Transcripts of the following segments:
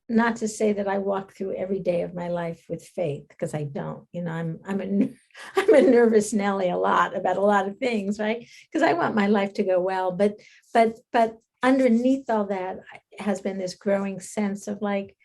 not to say that I walk through every day of my life with faith, because I don't. I'm a nervous Nelly a lot about a lot of things, right? Because I want my life to go well, but underneath all that has been this growing sense of like,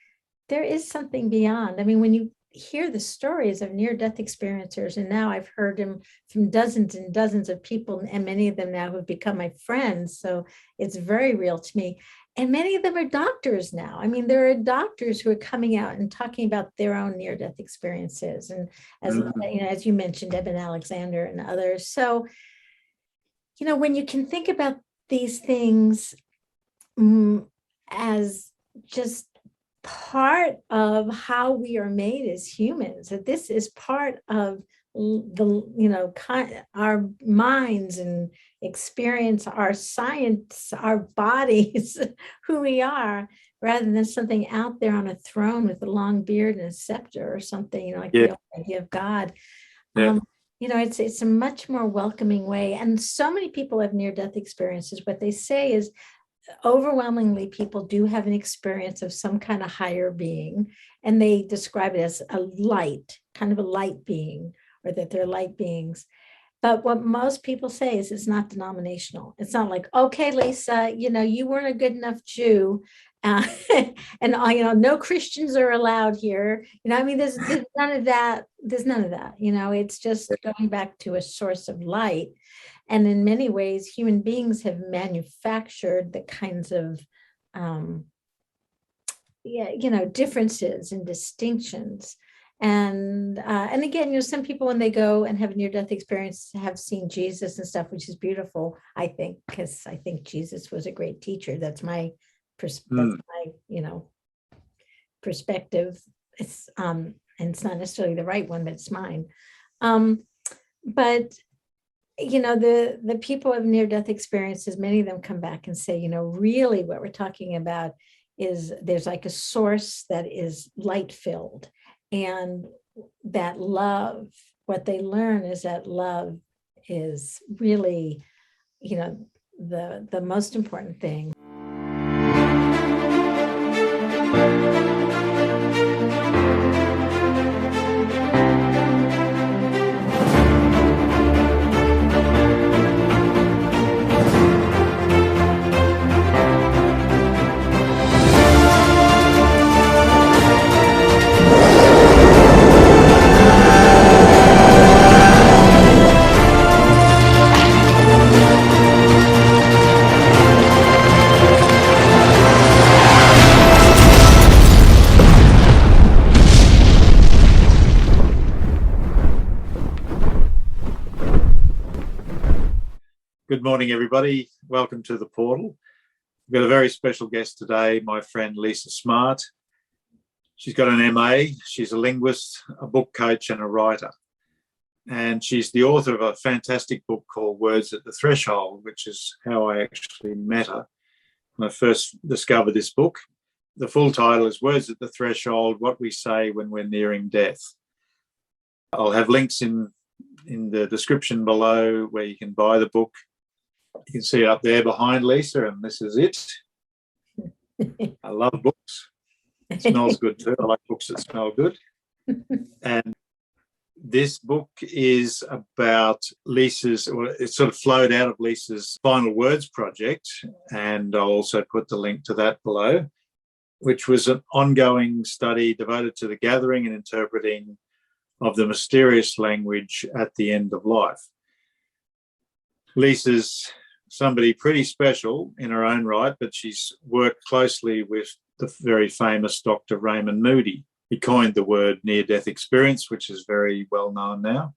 there is something beyond. I mean, when you hear the stories of near-death experiencers, and now I've heard them from dozens and dozens of people, and many of them now have become my friends. So it's very real to me. And many of them are doctors now. I mean, there are doctors who are coming out and talking about their own near-death experiences. And as you mentioned, Eben Alexander and others. So, when you can think about these things as just part of how we are made as humans, that this is part of our minds and experience, our science, our bodies, who we are, rather than something out there on a throne with a long beard and a scepter or something, like the idea of God. It's a much more welcoming way. And so many people have near-death experiences. What they say is overwhelmingly people do have an experience of some kind of higher being, and they describe it as a light, kind of a light being, or that they're light beings. But what most people say is it's not denominational. It's not like, okay, Lisa, you weren't a good enough Jew, and no Christians are allowed here. There's none of that. There's none of that. It's just going back to a source of light. And in many ways, human beings have manufactured the kinds of, differences and distinctions. And again, some people, when they go and have a near-death experience, have seen Jesus and stuff, which is beautiful, I think, because I think Jesus was a great teacher. That's my perspective. And it's not necessarily the right one, but it's mine. But the people of near-death experiences, many of them come back and say, really what we're talking about is there's like a source that is light-filled, and that love, what they learn is that love is really, the most important thing. Good morning, everybody. Welcome to the portal. We've got a very special guest today, my friend Lisa SMARTT. She's got an MA. She's a linguist, a book coach, and a writer. And she's the author of a fantastic book called Words at the Threshold, which is how I actually met her when I first discovered this book. The full title is Words at the Threshold, What We Say When We're Nearing Death. I'll have links in the description below where you can buy the book. You can see it up there behind Lisa, and this is it. I love books. It smells good too. I like books that smell good. And this book is about Lisa's, or it sort of flowed out of Lisa's Final Words project, and I'll also put the link to that below, which was an ongoing study devoted to the gathering and interpreting of the mysterious language at the end of life. Lisa's somebody pretty special in her own right, but she's worked closely with the very famous Dr. Raymond Moody. He coined the word near-death experience, which is very well known now.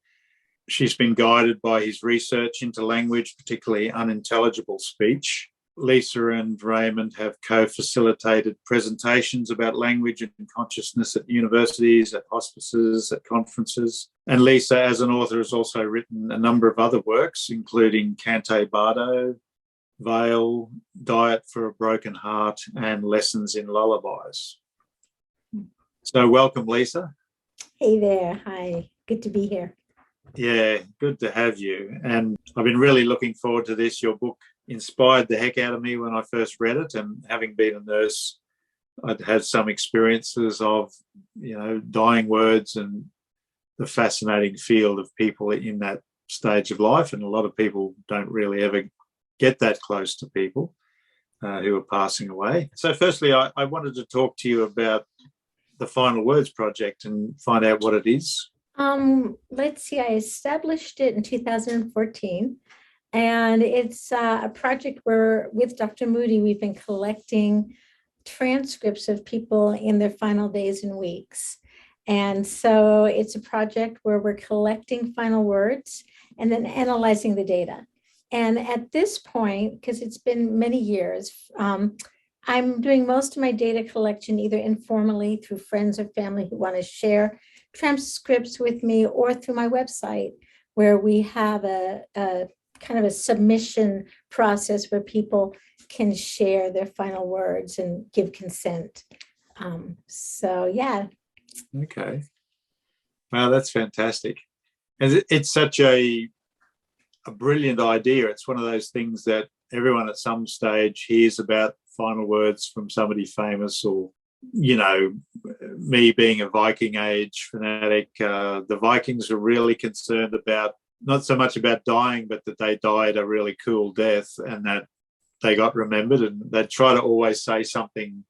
She's been guided by his research into language, particularly unintelligible speech. Lisa and Raymond have co-facilitated presentations about language and consciousness at universities, at hospices, at conferences. And Lisa, as an author, has also written a number of other works, including Cante Bardo, Veil, Diet for a Broken Heart, and Lessons in Lullabies. So welcome, Lisa. Hey there. Hi. Good to be here. Yeah, good to have you. And I've been really looking forward to this. Your book inspired the heck out of me when I first read it, and having been a nurse I'd had some experiences of, dying words and the fascinating field of people in that stage of life. And a lot of people don't really ever get that close to people who are passing away. So firstly, I wanted to talk to you about the Final Words Project and find out what it is. Let's see, I established it in 2014, and it's a project where with Dr. Moody, we've been collecting transcripts of people in their final days and weeks. And so it's a project where we're collecting final words and then analyzing the data. And at this point, because it's been many years, I'm doing most of my data collection either informally through friends or family who want to share transcripts with me, or through my website, where we have a kind of a submission process where people can share their final words and give consent. So yeah. Okay. Wow, that's fantastic. And it's such a brilliant idea. It's one of those things that everyone at some stage hears about final words from somebody famous, or, me being a Viking Age fanatic, the Vikings are really concerned about, not so much about dying, but that they died a really cool death and that they got remembered. And they try to always say something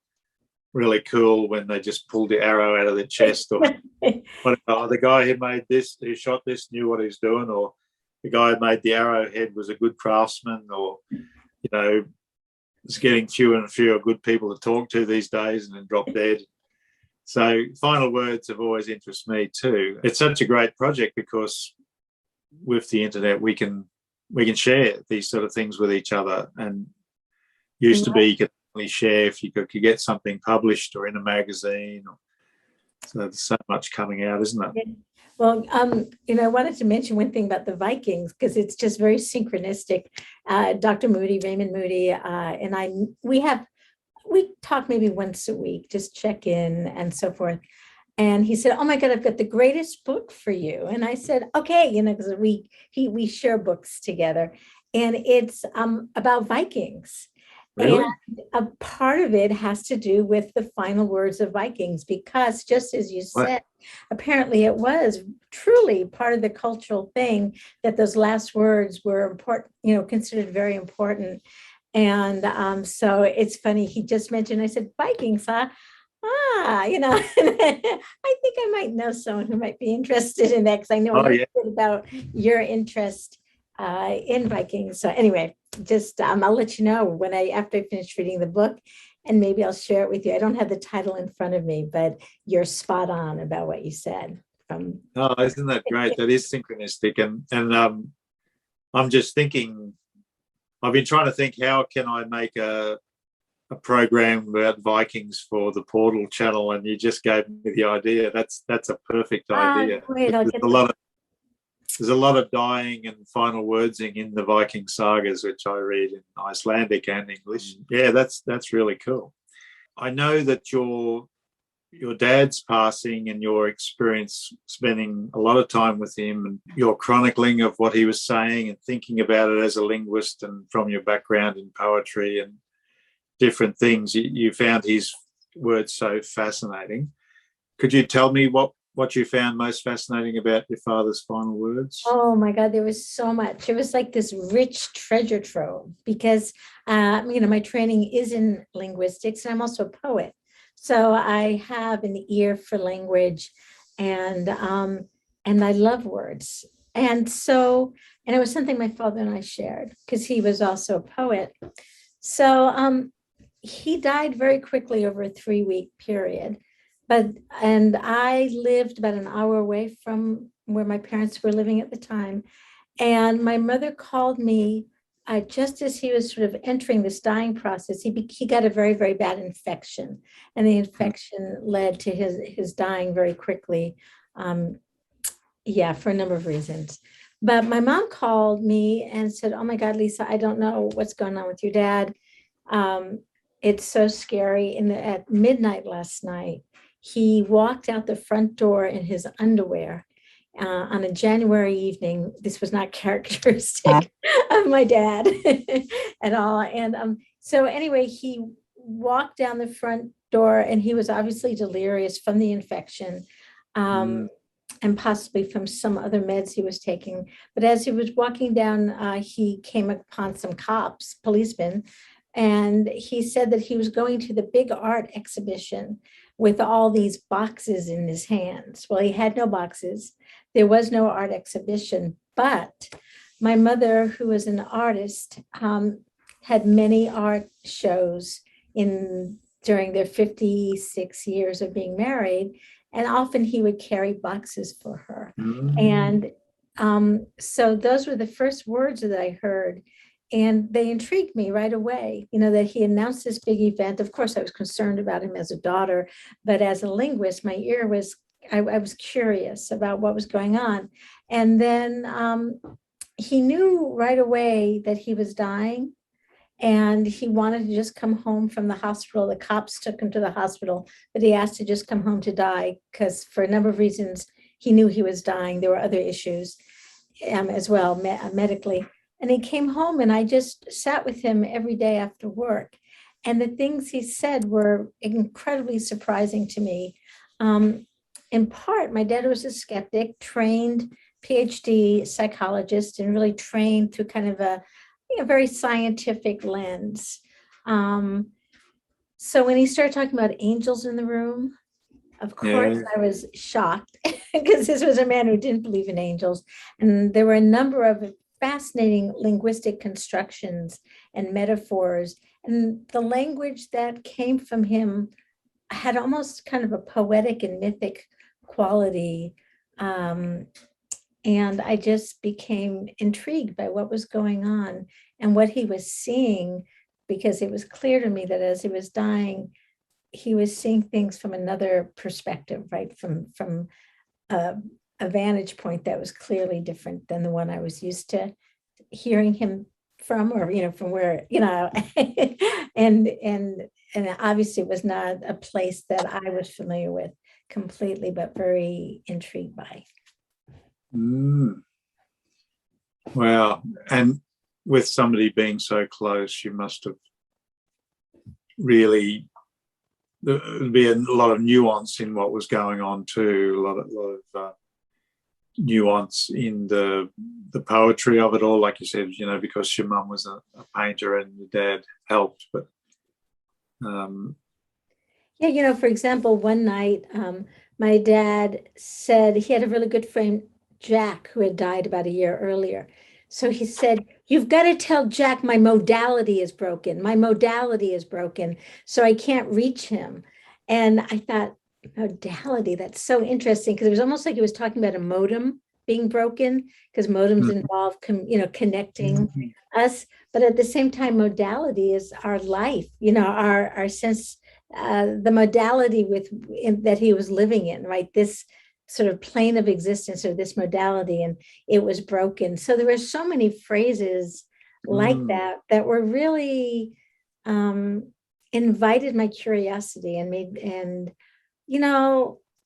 really cool when they just pulled the arrow out of their chest, or the guy who made this, who shot this, knew what he was doing, or the guy who made the arrowhead was a good craftsman, or, it's getting fewer and fewer good people to talk to these days and then drop dead. So final words have always interested me too. It's such a great project because with the internet we can share these sort of things with each other, and used to be you could only share if you could get something published or in a magazine. So there's so much coming out, isn't it? Yeah. Well, I wanted to mention one thing about the Vikings, because it's just very synchronistic. Dr. Moody, Raymond Moody, and we talk maybe once a week, just check in and so forth. And he said, "Oh my God, I've got the greatest book for you." And I said, "Okay," because we share books together, and it's about Vikings. Really? And a part of it has to do with the final words of Vikings, because just as you said, apparently it was truly part of the cultural thing that those last words were important, considered very important. And so it's funny, he just mentioned, I said, "Vikings, huh?" I think I might know someone who might be interested in that, because I know a little bit about your interest in Vikings. So anyway, just I'll let you know after I finish reading the book, and maybe I'll share it with you. I don't have the title in front of me, but you're spot on about what you said. Oh, isn't that great? That is synchronistic. And I'm just thinking, I've been trying to think, how can I make a program about Vikings for the Portal channel, and you just gave me the idea. That's a perfect idea. Great, there's a lot of dying and final wordsing in the Viking sagas, which I read in Icelandic and English. Yeah, that's really cool. I know that your dad's passing and your experience spending a lot of time with him, and your chronicling of what he was saying and thinking about it as a linguist, and from your background in poetry and different things, you found his words so fascinating. Could you tell me what you found most fascinating about your father's final words? Oh my God, there was so much. It was like this rich treasure trove, because, my training is in linguistics, and I'm also a poet. So I have an ear for language, and I love words. And it was something my father and I shared, because he was also a poet. So he died very quickly over a 3-week period. And I lived about an hour away from where my parents were living at the time. And my mother called me just as he was sort of entering this dying process. He got a very, very bad infection, and the infection led to his dying very quickly. For a number of reasons. But my mom called me and said, "Oh my God, Lisa, I don't know what's going on with your dad. It's so scary." And at midnight last night, he walked out the front door in his underwear on a January evening. This was not characteristic of my dad at all. And so anyway, he walked down the front door, and he was obviously delirious from the infection. And possibly from some other meds he was taking. But as he was walking down, he came upon some cops, policemen, and he said that he was going to the big art exhibition with all these boxes in his hands. Well, he had no boxes. There was no art exhibition, but my mother, who was an artist, had many art shows during their 56 years of being married. And often he would carry boxes for her. And so those were the first words that I heard. And they intrigued me right away, that he announced this big event. Of course, I was concerned about him as a daughter, but as a linguist, my ear was, I was curious about what was going on. And then he knew right away that he was dying. And he wanted to just come home from the hospital. The cops took him to the hospital, but he asked to just come home to die because for a number of reasons, he knew he was dying. There were other issues as well, medically. And he came home and I just sat with him every day after work. And the things he said were incredibly surprising to me. In part, my dad was a skeptic, trained PhD psychologist, and really trained through kind of a very scientific lens. So when he started talking about angels in the room, of course, I was shocked because this was a man who didn't believe in angels. And there were a number of fascinating linguistic constructions and metaphors. And the language that came from him had almost kind of a poetic and mythic quality. And I just became intrigued by what was going on and what he was seeing, because it was clear to me that as he was dying, he was seeing things from another perspective, right? From a vantage point that was clearly different than the one I was used to hearing him from, or, from where, and obviously it was not a place that I was familiar with completely, but very intrigued by. Wow. And with somebody being so close, you must have really, there'd be a lot of nuance in what was going on too, a lot of nuance in the poetry of it all, like you said, because your mum was a painter and your dad helped. But yeah, for example, one night my dad said he had a really good friend, Jack, who had died about a year earlier. So he said, "You've got to tell Jack my modality is broken. My modality is broken, so I can't reach him." And I thought, modality, that's so interesting, because it was almost like he was talking about a modem being broken, because modems involve, connecting us. But at the same time, modality is our life, our sense, the modality that he was living in, right? This sort of plane of existence, or this modality, and it was broken. So there were so many phrases like that were really invited my curiosity and made, and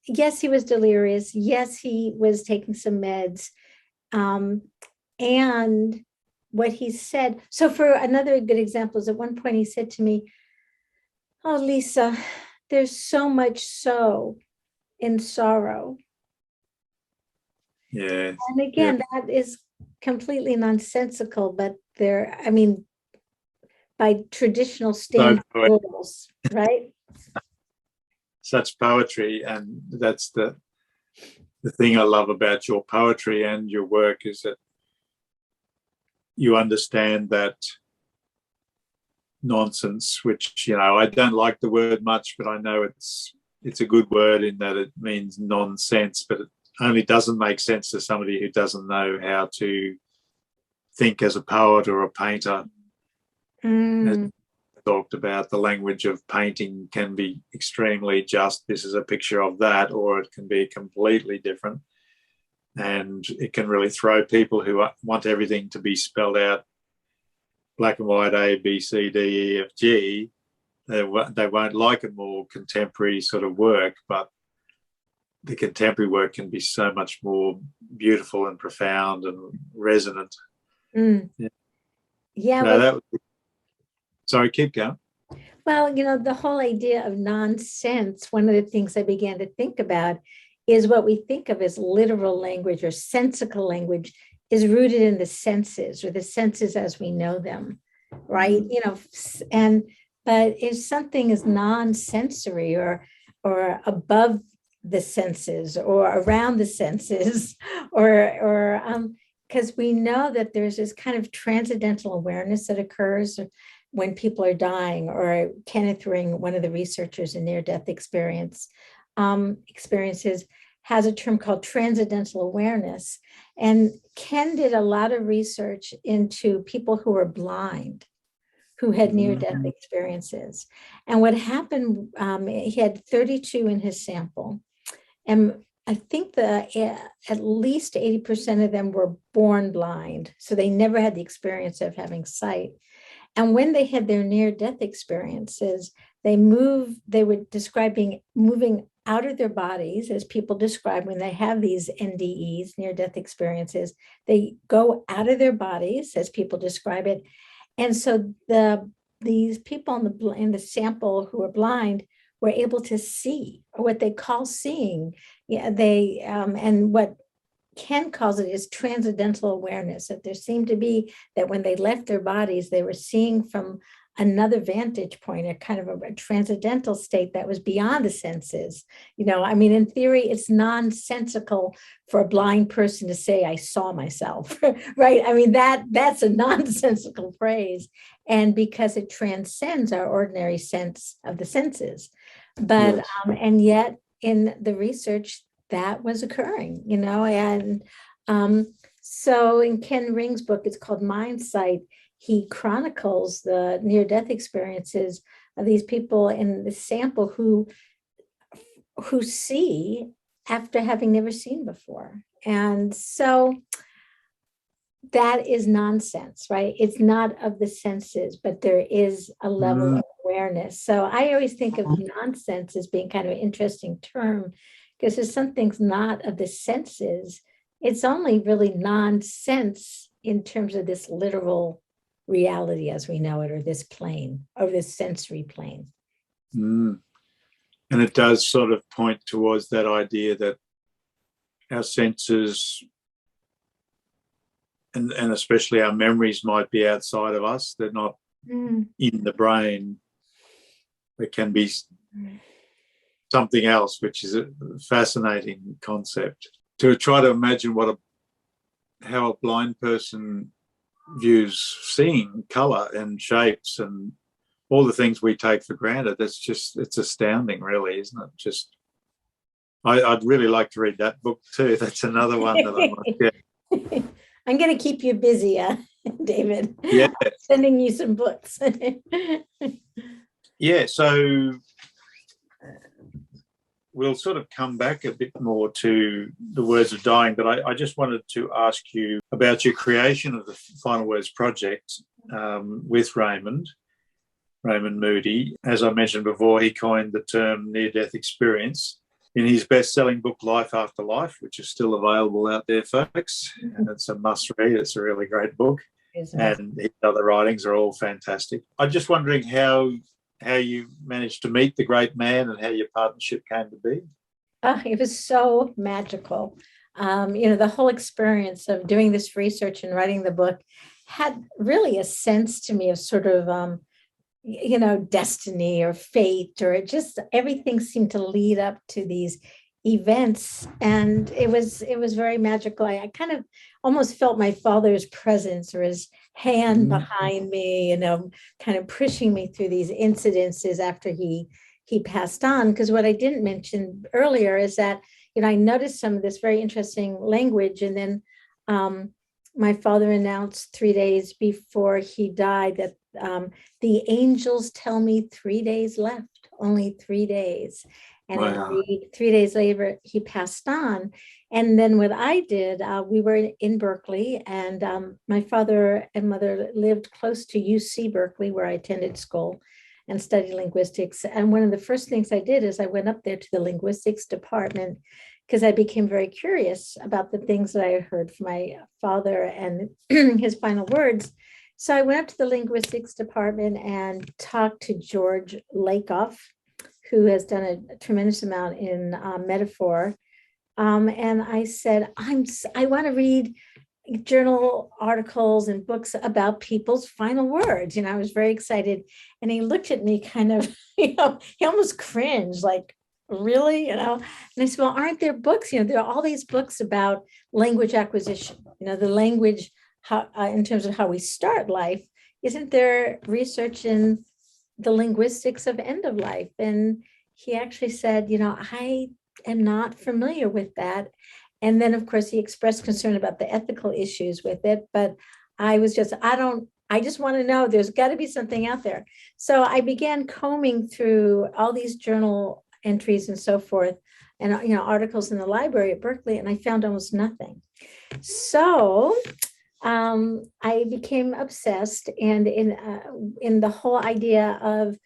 yes, he was delirious. Yes, he was taking some meds. And what he said, so for another good example is at one point he said to me, "Oh, Lisa, there's so much so in sorrow." Yeah. And again, that is completely nonsensical, but by traditional standard rules, right? Such poetry, and that's the thing I love about your poetry and your work, is that you understand that nonsense, which I don't like the word much, but I know it's a good word in that it means nonsense, but it only doesn't make sense to somebody who doesn't know how to think as a poet or a painter. As talked about, the language of painting can be extremely just, this is a picture of that, or it can be completely different, and it can really throw people who want everything to be spelled out black and white, A, B, C, D, E, F, G. They won't like a more contemporary sort of work, but the contemporary work can be so much more beautiful and profound and resonant. Yeah. Sorry, keep going. Well, the whole idea of nonsense, one of the things I began to think about is what we think of as literal language or sensical language is rooted in the senses or the senses as we know them, right? And but if something is non-sensory or above the senses or around the senses or because we know that there's this kind of transcendental awareness that occurs when people are dying, or Kenneth Ring, one of the researchers in near-death experiences, has a term called transcendental awareness. And Ken did a lot of research into people who were blind, who had near-death experiences. And what happened, he had 32 in his sample. And I think at least 80% of them were born blind. So they never had the experience of having sight. And when they had their near-death experiences, they were describing moving out of their bodies, as people describe when they have these NDE'S, near-death experiences. They go out of their bodies, as people describe it. And so these people in the sample who were blind were able to see, or what they call seeing. Yeah, and what Ken calls it is transcendental awareness, that there seemed to be that when they left their bodies, they were seeing from another vantage point, a kind of a transcendental state that was beyond the senses. In theory, it's nonsensical for a blind person to say, I saw myself, right? That's a nonsensical phrase. And because it transcends our ordinary sense of the senses. But, Yes. And yet in the research, that was occurring, and so in Ken Ring's book, it's called Mind Sight. He chronicles the near-death experiences of these people in the sample who see after having never seen before. And so that is nonsense, right? It's not of the senses, but there is a level of awareness. So I always think of nonsense as being kind of an interesting term, because if something's not of the senses, it's only really nonsense in terms of this literal reality as we know it, or this plane, or this sensory plane. And it does sort of point towards that idea that our senses and especially our memories might be outside of us. They're not in the brain. There can be something else, which is a fascinating concept. To try to imagine how a blind person views seeing colour and shapes and all the things we take for granted, it's astounding, really, isn't it? I'd really like to read that book too. That's another one that I might get. I'm going to keep you busy, David. Yeah. I'm sending you some books. Yeah, so we'll sort of come back a bit more to the Words of Dying, but I just wanted to ask you about your creation of the Final Words project with Raymond Moody. As I mentioned before, he coined the term near-death experience in his best-selling book, Life After Life, which is still available out there, folks. And it's a must-read. It's a really great book. And his other writings are all fantastic. I'm just wondering how you managed to meet the great man and how your partnership came to be. It was so magical. The whole experience of doing this research and writing the book had really a sense to me of sort of destiny or fate, or it just everything seemed to lead up to these events, and it was very magical. I kind of almost felt my father's presence, or his hand behind me, kind of pushing me through these incidences after he passed on. Because what I didn't mention earlier is that I noticed some of this very interesting language, and then my father announced 3 days before he died that the angels tell me 3 days left, only 3 days. And wow. 3 days later, he passed on. And then what I did, we were in Berkeley, and my father and mother lived close to UC Berkeley, where I attended school and studied linguistics. And one of the first things I did is I went up there to the linguistics department, because I became very curious about the things that I heard from my father and his final words. So I went up to the linguistics department and talked to George Lakoff, who has done a tremendous amount in metaphor. And I said, I want to read journal articles and books about people's final words. I was very excited. And he looked at me kind of, he almost cringed, like, really? And I said, well, aren't there books? There are all these books about language acquisition, the language, how, in terms of how we start life. Isn't there research in the linguistics of end of life? And he actually said, I am not familiar with that. And then, of course, he expressed concern about the ethical issues with it. But I was just, I just want to know, there's got to be something out there. So I began combing through all these journal entries and so forth, and articles in the library at Berkeley, and I found almost nothing. So I became obsessed, and in the whole idea of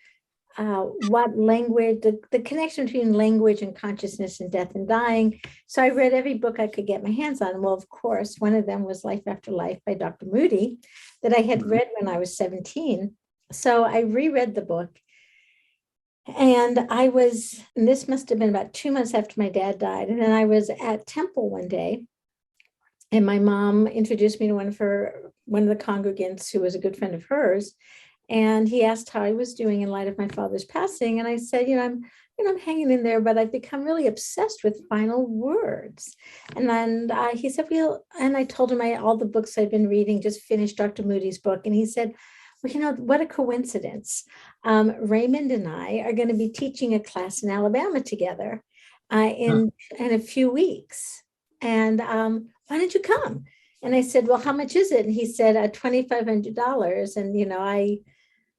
what language, the connection between language and consciousness and death and dying. So I read every book I could get my hands on. Well, of course, one of them was Life After Life by Dr. Moody that I had read when I was 17. So I reread the book. And this must have been about 2 months after my dad died. And then I was at Temple one day, and my mom introduced me to one of the congregants who was a good friend of hers. And he asked how I was doing in light of my father's passing. And I said, I'm hanging in there, but I've become really obsessed with final words. And then he said, well, and I told him all the books I'd been reading, just finished Dr. Moody's book. And he said, well, what a coincidence. Raymond and I are going to be teaching a class in Alabama together in a few weeks. And why don't you come? And I said, well, how much is it? And he said, $2,500. And,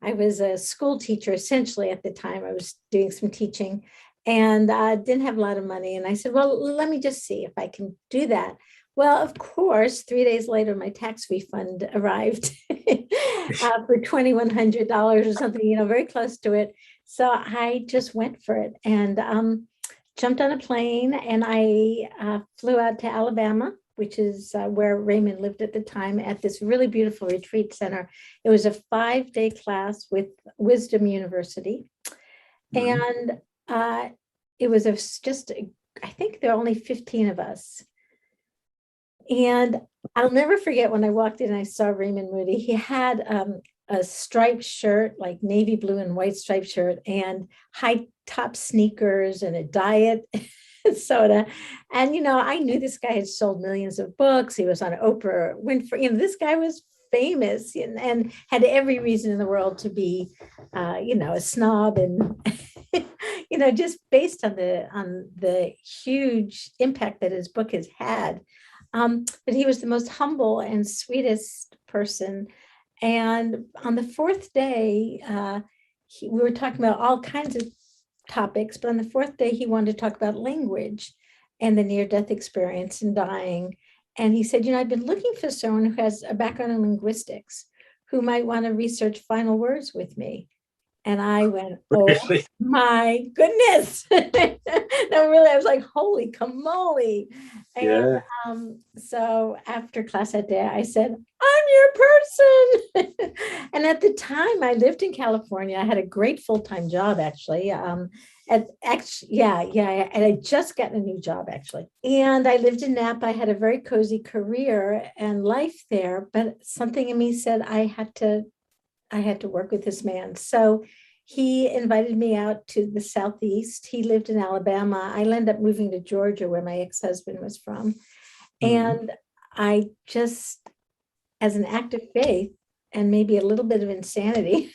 I was a school teacher essentially at the time. I was doing some teaching and didn't have a lot of money. And I said, well, let me just see if I can do that. Well, of course, 3 days later, my tax refund arrived for $2,100 or something, very close to it. So I just went for it and jumped on a plane, and I flew out to Alabama, which is where Raymond lived at the time, at this really beautiful retreat center. It was a 5-day class with Wisdom University. And it was I think there are only 15 of us. And I'll never forget when I walked in, I saw Raymond Moody. He had a striped shirt, like navy blue and white striped shirt, and high top sneakers and a diet soda. And, I knew this guy had sold millions of books. He was on Oprah Winfrey. This guy was famous and had every reason in the world to be, a snob and, just based on the huge impact that his book has had. But he was the most humble and sweetest person. And on the 4th day, we were talking about all kinds of topics, but on the 4th day, he wanted to talk about language and the near-death experience and dying. And he said, I've been looking for someone who has a background in linguistics who might want to research final words with me. And I went, oh, really? My goodness. No, really, I was like, holy camole. And so after class that day, I said, I'm your person. And at the time, I lived in California. I had a great full-time job, actually. And I just gotten a new job, actually. And I lived in Napa. I had a very cozy career and life there. But something in me said I had to work with this man. So he invited me out to the Southeast. He lived in Alabama. I ended up moving to Georgia, where my ex-husband was from. And I just, as an act of faith and maybe a little bit of insanity,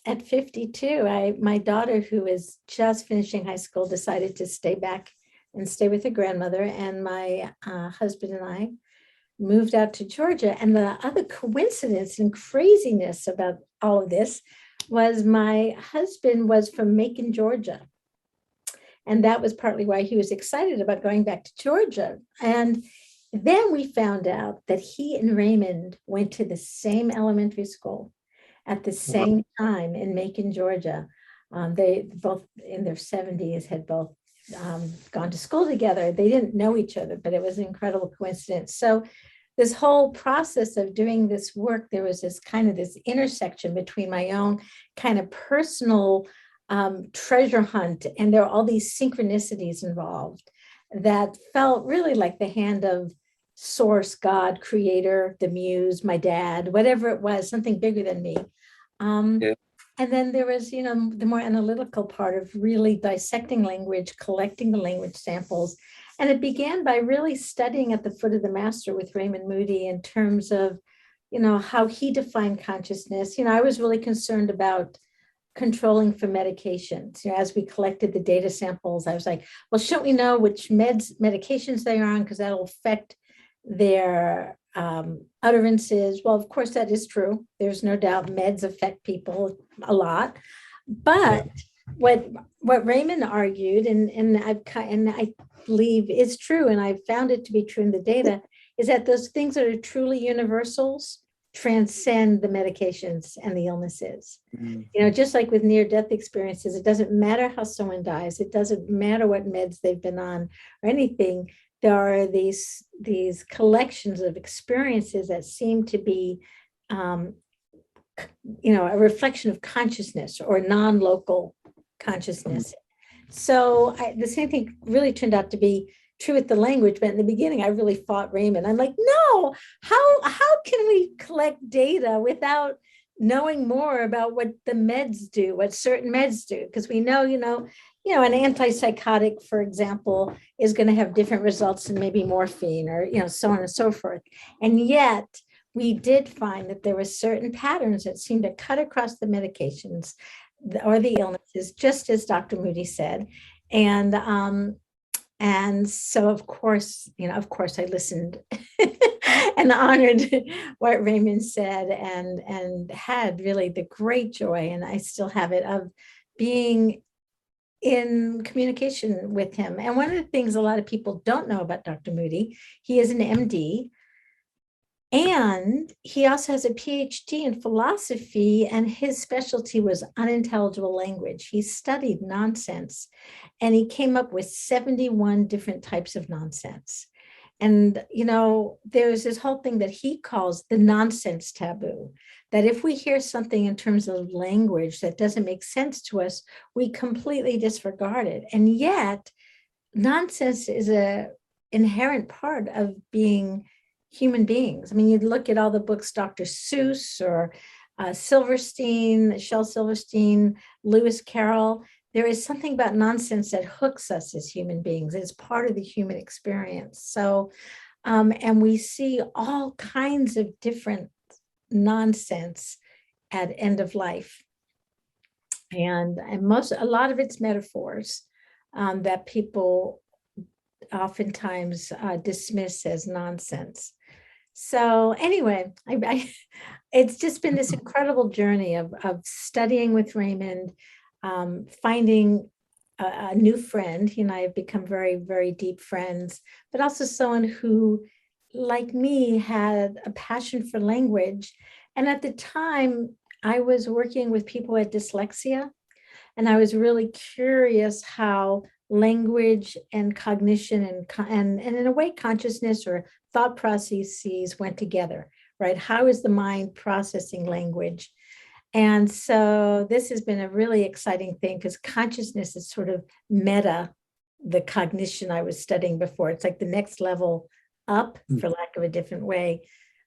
at 52, my daughter, who was just finishing high school, decided to stay back and stay with her grandmother. And my husband and I moved out to Georgia. And the other coincidence and craziness about all of this was my husband was from Macon, Georgia. And that was partly why he was excited about going back to Georgia. And then we found out that he and Raymond went to the same elementary school at the same time in Macon, Georgia. They both in their 70s had both gone to school together. They didn't know each other, but it was an incredible coincidence. So this whole process of doing this work, there was this kind of this intersection between my own kind of personal treasure hunt, and there are all these synchronicities involved that felt really like the hand of source, God, creator, the muse, my dad, whatever it was, something bigger than me. Yeah. And then there was, the more analytical part of really dissecting language, collecting the language samples. And it began by really studying at the foot of the master with Raymond Moody in terms of, how he defined consciousness. I was really concerned about controlling for medications. As we collected the data samples, I was like, well, shouldn't we know which medications they're on, because that'll affect their utterances? Well, of course, that is true. There's no doubt meds affect people a lot. But what Raymond argued, and I believe is true, and I've found it to be true in the data, is that those things that are truly universals transcend the medications and the illnesses. Just like with near-death experiences, it doesn't matter how someone dies. It doesn't matter what meds they've been on or anything. There are these collections of experiences that seem to be, a reflection of consciousness or non-local consciousness. So the same thing really turned out to be true with the language, but in the beginning, I really fought Raymond. I'm like, no, how can we collect data without knowing more about what the meds do, what certain meds do? Because we know, an antipsychotic, for example, is going to have different results than maybe morphine or, so on and so forth. And yet we did find that there were certain patterns that seemed to cut across the medications or the illnesses, just as Dr. Moody said. And so, of course, I listened and honored what Raymond said, and had really the great joy, and I still have it, of being in communication with him. And one of the things a lot of people don't know about Dr. Moody, he is an MD, and he also has a PhD in philosophy, and his specialty was unintelligible language. He studied nonsense, and he came up with 71 different types of nonsense. And, there's this whole thing that he calls the nonsense taboo, that if we hear something in terms of language that doesn't make sense to us, we completely disregard it. And yet, nonsense is an inherent part of being human beings. I mean, you look at all the books, Dr. Seuss or Silverstein, Shel Silverstein, Lewis Carroll. There is something about nonsense that hooks us as human beings. It's part of the human experience. So, and we see all kinds of different nonsense at end of life. And a lot of it's metaphors that people oftentimes dismiss as nonsense. So anyway, it's just been this incredible journey of studying with Raymond, finding a new friend. He and I have become very, very deep friends, but also someone who, like me, had a passion for language. And at the time, I was working with people with dyslexia, and I was really curious how language and cognition and in a way, consciousness or thought processes went together, right? How is the mind processing language? And so this has been a really exciting thing, because consciousness is sort of meta the cognition I was studying before. It's like the next level up, for lack of a different way.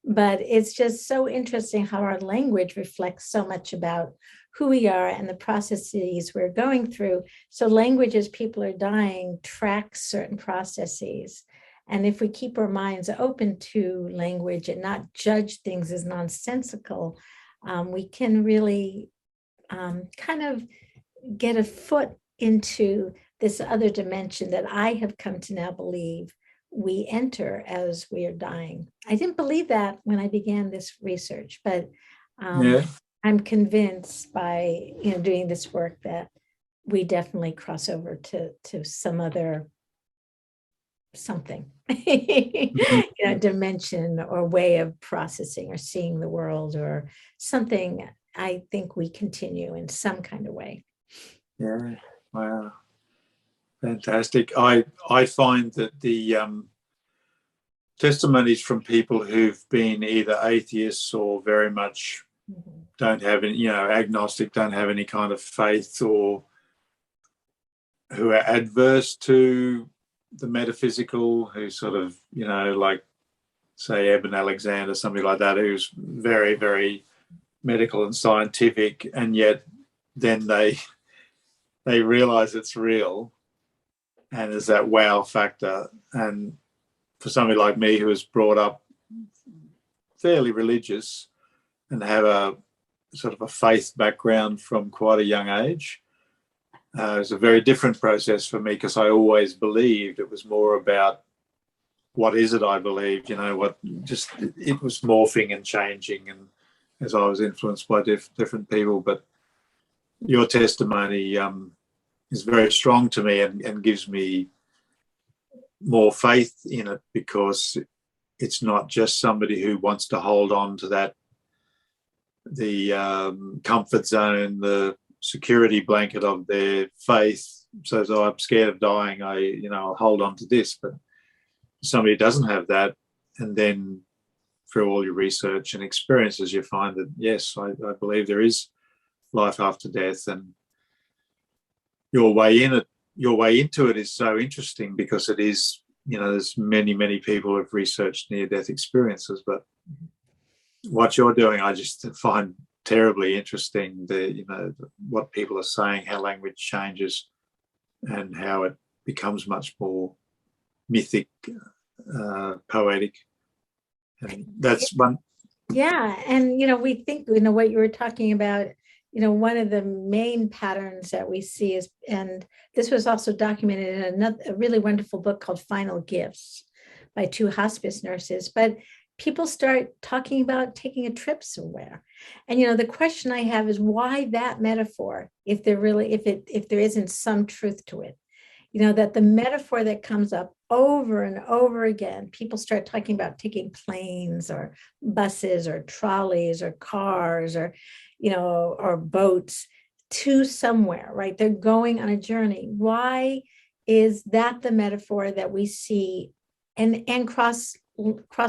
But it's just so interesting how our language reflects so much about who we are and the processes we're going through. So language, as people are dying, tracks certain processes. And if we keep our minds open to language and not judge things as nonsensical, we can really kind of get a foot into this other dimension that I have come to now believe we enter as we are dying. I didn't believe that when I began this research, but I'm convinced by doing this work that we definitely cross over to some other something, dimension or way of processing or seeing the world or something. I think we continue in some kind of way. Yeah, wow, fantastic. I find that testimonies from people who've been either atheists or very much don't have any, agnostic, don't have any kind of faith, or who are adverse to the metaphysical, who sort of, like, say, Eben Alexander, somebody like that, who's very, very medical and scientific, and yet then they realize it's real, and there's that wow factor. And for somebody like me, who was brought up fairly religious and have a sort of a faith background from quite a young age, it was a very different process for me, because I always believed it was more about what is it I believed, it was morphing and changing, and as I was influenced by different people. But your testimony is very strong to me, and gives me more faith in it, because it's not just somebody who wants to hold on to the comfort zone, the security blanket of their faith. So I'm scared of dying, I'll hold on to this. But somebody who doesn't have that, and then through all your research and experiences, you find that, yes, I believe there is life after death. And your way into it is so interesting, because it is, there's many, many people who've researched near-death experiences, but what you're doing, I just find terribly interesting. What people are saying, how language changes, and how it becomes much more mythic, poetic. And that's one. Yeah. And, we think, what you were talking about, one of the main patterns that we see is, and this was also documented in a really wonderful book called Final Gifts by two hospice nurses, but people start talking about taking a trip somewhere. And, the question I have is, why that metaphor, if there isn't some truth to it? That the metaphor that comes up over and over again, people start talking about taking planes or buses or trolleys or cars or, or boats to somewhere, right? They're going on a journey. Why is that the metaphor that we see and cross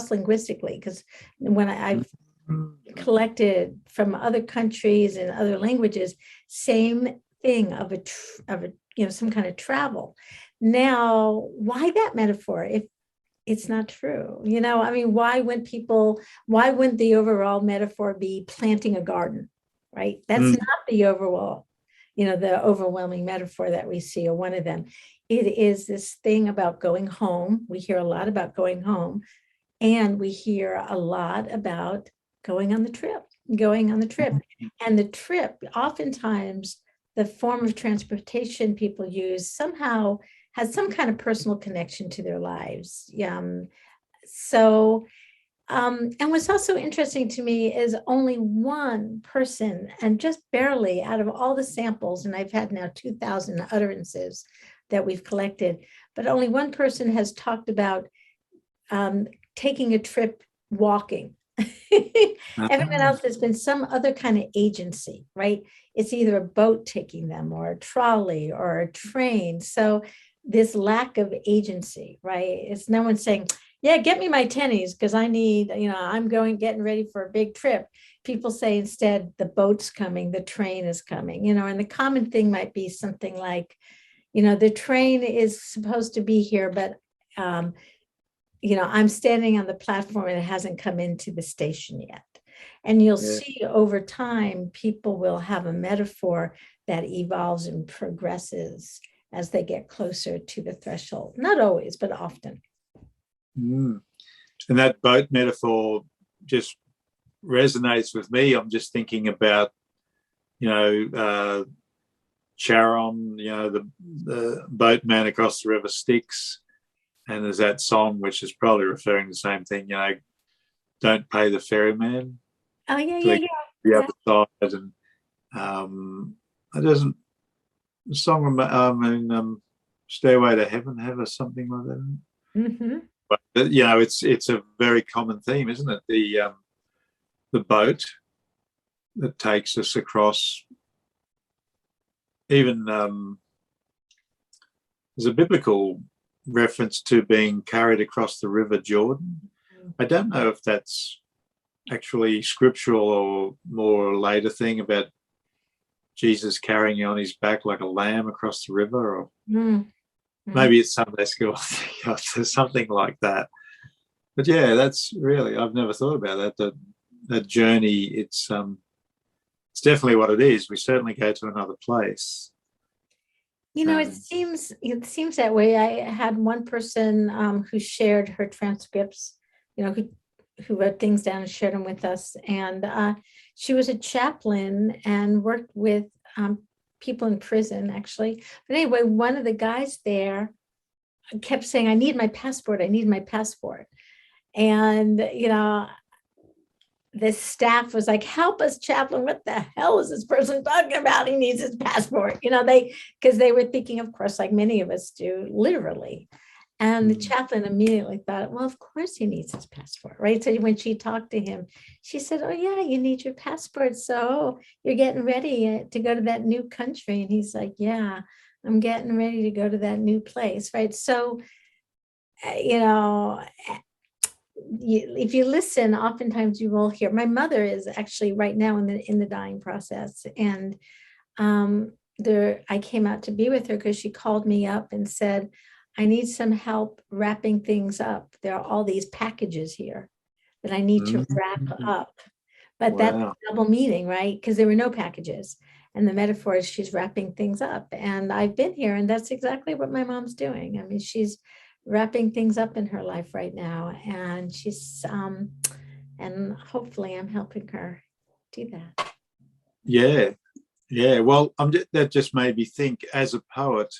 linguistically? Because when I've collected from other countries and other languages, same thing of some kind of travel. Now, why that metaphor if it's not true? Why wouldn't the overall metaphor be planting a garden, right? That's not the overall, the overwhelming metaphor that we see, or one of them. It is this thing about going home. We hear a lot about going home, and we hear a lot about going on the trip. And the trip, oftentimes, the form of transportation people use somehow has some kind of personal connection to their lives. And what's also interesting to me is only one person, and just barely out of all the samples, and I've had now 2,000 utterances that we've collected, but only one person has talked about taking a trip walking. Everyone else, there's been some other kind of agency, right? It's either a boat taking them, or a trolley, or a train. So this lack of agency, right? It's no one saying, yeah, get me my tennies, because I need, I'm getting ready for a big trip. People say instead, the boat's coming, the train is coming, and the common thing might be something like, the train is supposed to be here, but I'm standing on the platform and it hasn't come into the station yet. And you'll see over time, people will have a metaphor that evolves and progresses as they get closer to the threshold. Not always, but often. And that boat metaphor just resonates with me. I'm just thinking about, Charon, the boatman across the river Styx. And there's that song, which is probably referring to the same thing, don't pay the ferryman. Oh, yeah. The other side. And it doesn't, the song, Stairway to Heaven have or something like that. Mm-hmm. But, it's a very common theme, isn't it? The boat that takes us across. Even there's a biblical reference to being carried across the River Jordan. I don't know if that's actually scriptural or more a later thing about Jesus carrying you on his back like a lamb across the river, or maybe it's Sunday school, something like that. But yeah, that's really, I've never thought about that. That journey, it's definitely what it is. We certainly go to another place. You know, it seems that way. I had one person who shared her transcripts, you know, who wrote things down and shared them with us. And she was a chaplain and worked with people in prison, actually. But anyway, one of the guys there kept saying, "I need my passport. I need my passport." And, you know, the staff was like, "Help us, chaplain. What the hell is this person talking about? He needs his passport." You know, because they were thinking, of course, like many of us do, literally. And the chaplain immediately thought, well, of course he needs his passport, right? So when she talked to him, she said, "Oh, yeah, you need your passport. So you're getting ready to go to that new country." And he's like, "Yeah, I'm getting ready to go to that new place," right? So, you know, if you listen, oftentimes you will hear. My mother is actually right now in the dying process, and I came out to be with her because she called me up and said, "I need some help wrapping things up. There are all these packages here that I need to wrap up." But that's a double meaning, right? Because there were no packages. And the metaphor is she's wrapping things up. And I've been here, and that's exactly what my mom's doing. I mean, she's wrapping things up in her life right now. And and hopefully I'm helping her do that. Yeah. Yeah. Well, that just made me think, as a poet,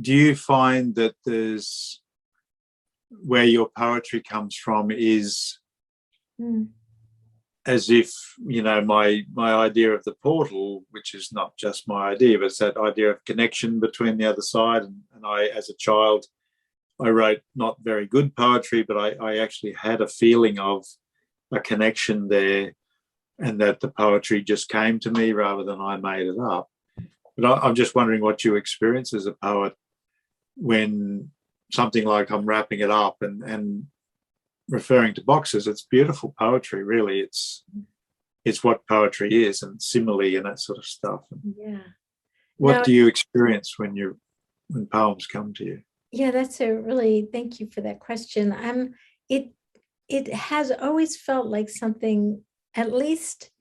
do you find that there's, where your poetry comes from is as if, you know, my idea of the portal, which is not just my idea, but it's that idea of connection between the other side. And I, as a child, I wrote not very good poetry, but I actually had a feeling of a connection there, and that the poetry just came to me rather than I made it up. But I'm just wondering what you experience as a poet when something like I'm wrapping it up and referring to boxes. It's beautiful poetry, really. It's what poetry is, and simile and that sort of stuff. Yeah. What do you experience when poems come to you? Yeah, thank you for that question. It has always felt like something, at least,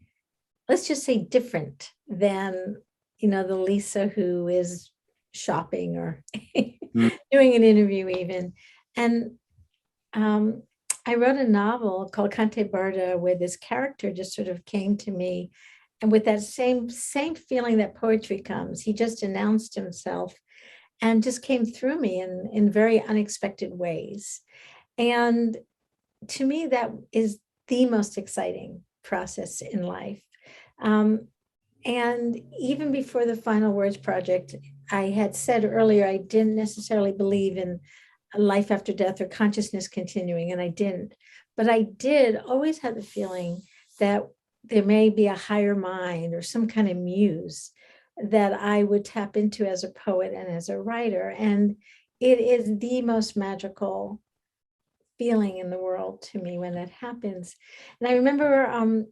let's just say, different than, you know, the Lisa who is shopping or doing an interview even. And I wrote a novel called Cante Barda, where this character just sort of came to me, and with that same feeling that poetry comes. He just announced himself and just came through me in very unexpected ways. And to me, that is the most exciting process in life. And even before the Final Words project, I had said earlier, I didn't necessarily believe in life after death or consciousness continuing, and I didn't. But I did always have the feeling that there may be a higher mind or some kind of muse that I would tap into as a poet and as a writer. And it is the most magical feeling in the world to me when that happens. And I remember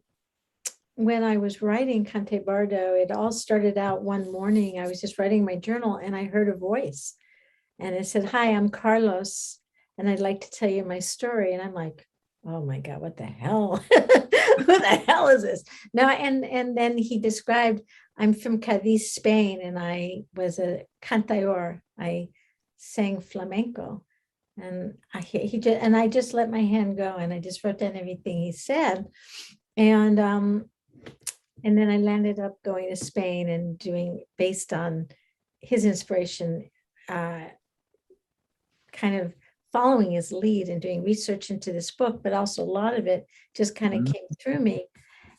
when I was writing Cante Bardo, it all started out one morning. I was just writing my journal and I heard a voice, and it said, "Hi, I'm Carlos, and I'd like to tell you my story." And I'm like, "Oh my God, what the hell? Who the hell is this?" No, and then he described, "I'm from Cadiz, Spain, and I was a cantador. I sang flamenco." And I just let my hand go, and I just wrote down everything he said. And then I landed up going to Spain and doing, based on his inspiration, kind of following his lead and doing research into this book, but also a lot of it just kind of came through me.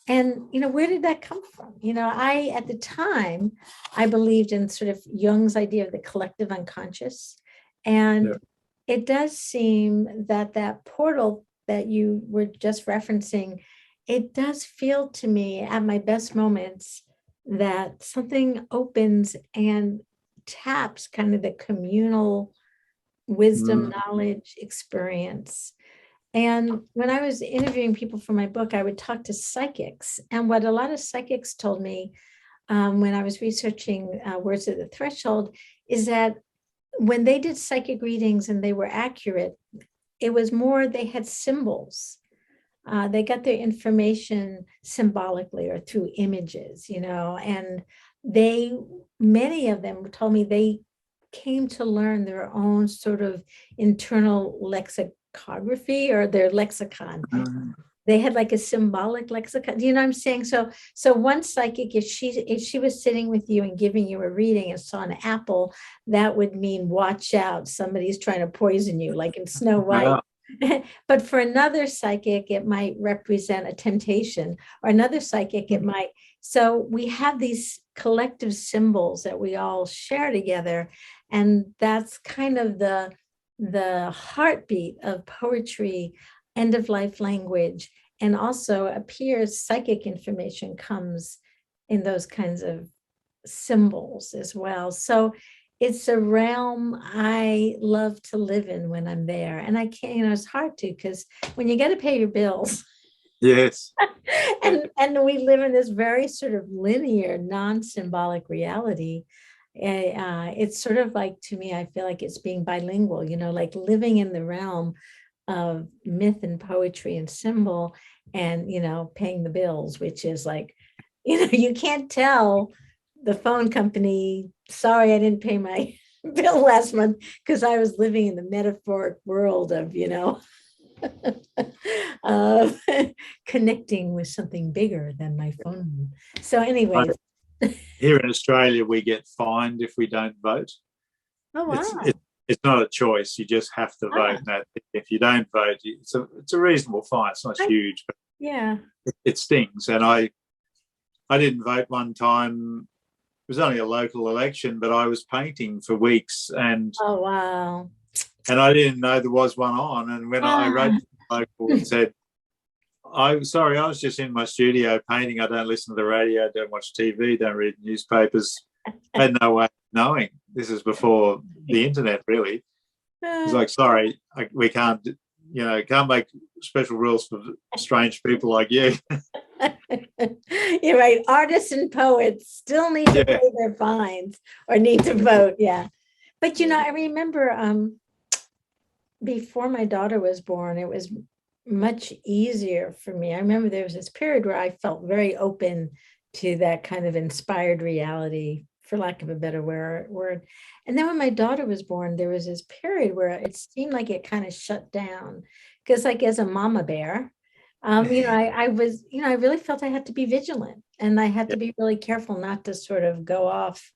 And, you know, where did that come from? You know, at the time, I believed in sort of Jung's idea of the collective unconscious. And it does seem that portal that you were just referencing, it does feel to me at my best moments that something opens and taps kind of the communal wisdom, knowledge, experience. And when I was interviewing people for my book, I would talk to psychics. And what a lot of psychics told me when I was researching Words at the Threshold is that when they did psychic readings and they were accurate, it was more they had symbols. They got their information symbolically or through images, and many of them told me they came to learn their own sort of internal lexicography or their lexicon. They had like a symbolic lexicon. Do you know what I'm saying? So one psychic, if she was sitting with you and giving you a reading and saw an apple, that would mean watch out, somebody's trying to poison you, like in Snow White. But for another psychic, it might represent a temptation, or another psychic, it might. So we have these collective symbols that we all share together. And that's kind of the heartbeat of poetry, end of life language, and also appears psychic information comes in those kinds of symbols as well. So it's a realm I love to live in when I'm there. And I can't, it's hard to, because when you got to pay your bills. Yes. and we live in this very sort of linear, non-symbolic reality. It's sort of like, to me, I feel like it's being bilingual, like living in the realm of myth and poetry and symbol and, paying the bills, which is like, you can't tell the phone company, sorry, I didn't pay my bill last month, because I was living in the metaphoric world of, connecting with something bigger than my phone. So anyways. Here in Australia, we get fined if we don't vote. Oh, wow. It's not a choice. You just have to vote. And if you don't vote, it's a reasonable fine. It's not huge, but yeah, it stings. And I didn't vote one time. It was only a local election, but I was painting for weeks, and oh wow, and I didn't know there was one on. And when I wrote to the local and said, I'm sorry, I was just in my studio painting. I don't listen to the radio, don't watch TV, don't read newspapers. I had no way of knowing. This is before the internet, really. It's like, sorry, we can't, can't make special rules for strange people like you. You're right. Artists and poets still need to pay their fines or need to vote. Yeah. But, I remember before my daughter was born, it was much easier for me. I remember there was this period where I felt very open to that kind of inspired reality, for lack of a better word. And then when my daughter was born, there was this period where it seemed like it kind of shut down, because like as a mama bear, I was, I really felt I had to be vigilant, and I had to be really careful not to sort of go off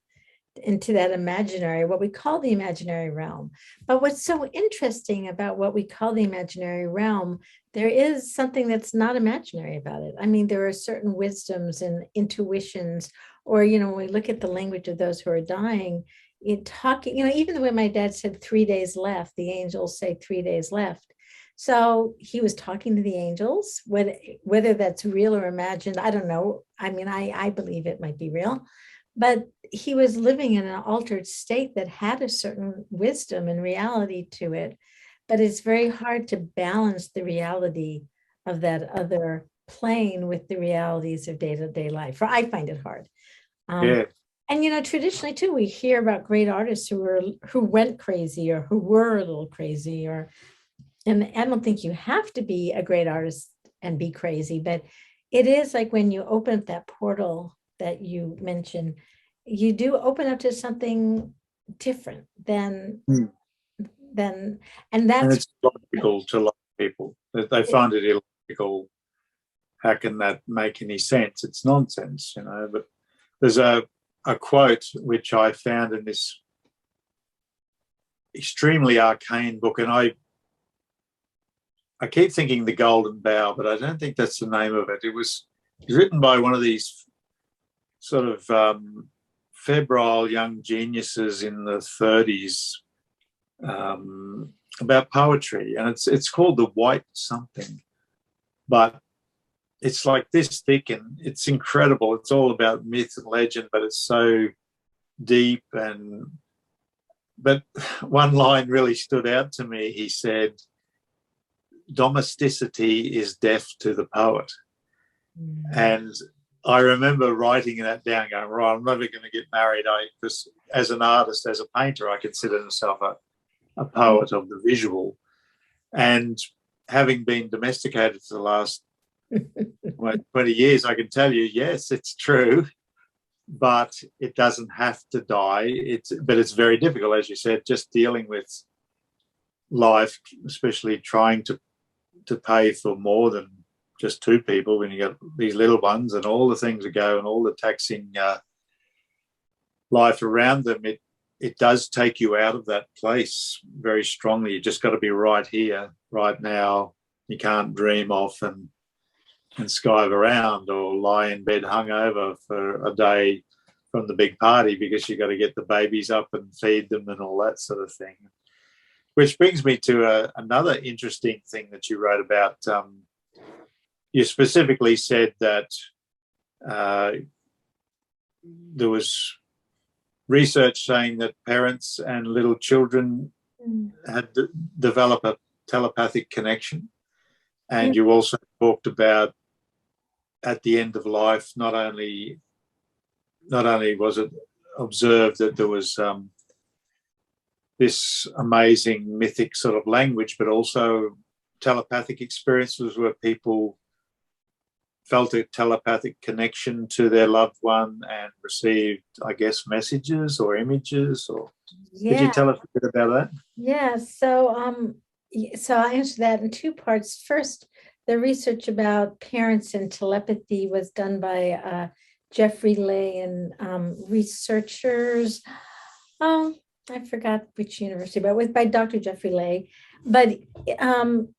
into that imaginary, what we call the imaginary realm. But what's so interesting about what we call the imaginary realm, there is something that's not imaginary about it. I mean, there are certain wisdoms and intuitions, or, when we look at the language of those who are dying, even the way my dad said 3 days left, the angels say 3 days left. So he was talking to the angels, whether that's real or imagined, I don't know. I mean, I believe it might be real. But he was living in an altered state that had a certain wisdom and reality to it. But it's very hard to balance the reality of that other plane with the realities of day-to-day life. Or I find it hard. And, traditionally, too, we hear about great artists who went crazy or who were a little crazy. And I don't think you have to be a great artist and be crazy, but it is like when you open up that portal that you mentioned, you do open up to something different than, and it's logical to a lot of people. They find it illogical. How can that make any sense? It's nonsense, But there's a quote which I found in this extremely arcane book, and I keep thinking The Golden Bough, but I don't think that's the name of it. It was written by one of these sort of febrile young geniuses in the 30s about poetry, and it's called The White Something, but it's like this thick and it's incredible. It's all about myth and legend, but it's so deep and but one line really stood out to me. He said, domesticity is deaf to the poet. And I remember writing that down, going, right, I'm never going to get married. Because as an artist, as a painter, I consider myself a poet of the visual. And having been domesticated for the last 20 years, I can tell you, yes, it's true, but it doesn't have to die. But it's very difficult, as you said, just dealing with life, especially trying to pay for more than just two people when you got these little ones and all the things that go and all the taxing life around them. It does take you out of that place very strongly. You just got to be right here, right now. You can't dream off and skive around or lie in bed hungover for a day from the big party because you got to get the babies up and feed them and all that sort of thing. Which brings me to another interesting thing that you wrote about. You specifically said that there was research saying that parents and little children had developed a telepathic connection. And you also talked about at the end of life, not only was it observed that there was this amazing mythic sort of language, but also telepathic experiences where people felt a telepathic connection to their loved one and received, I guess, messages or images. Or could you tell us a bit about that? Yeah. So I'll answer that in two parts. First, the research about parents and telepathy was done by Jeffrey Lay and researchers. I forgot which university, but it was by Dr. Jeffrey Lay. But and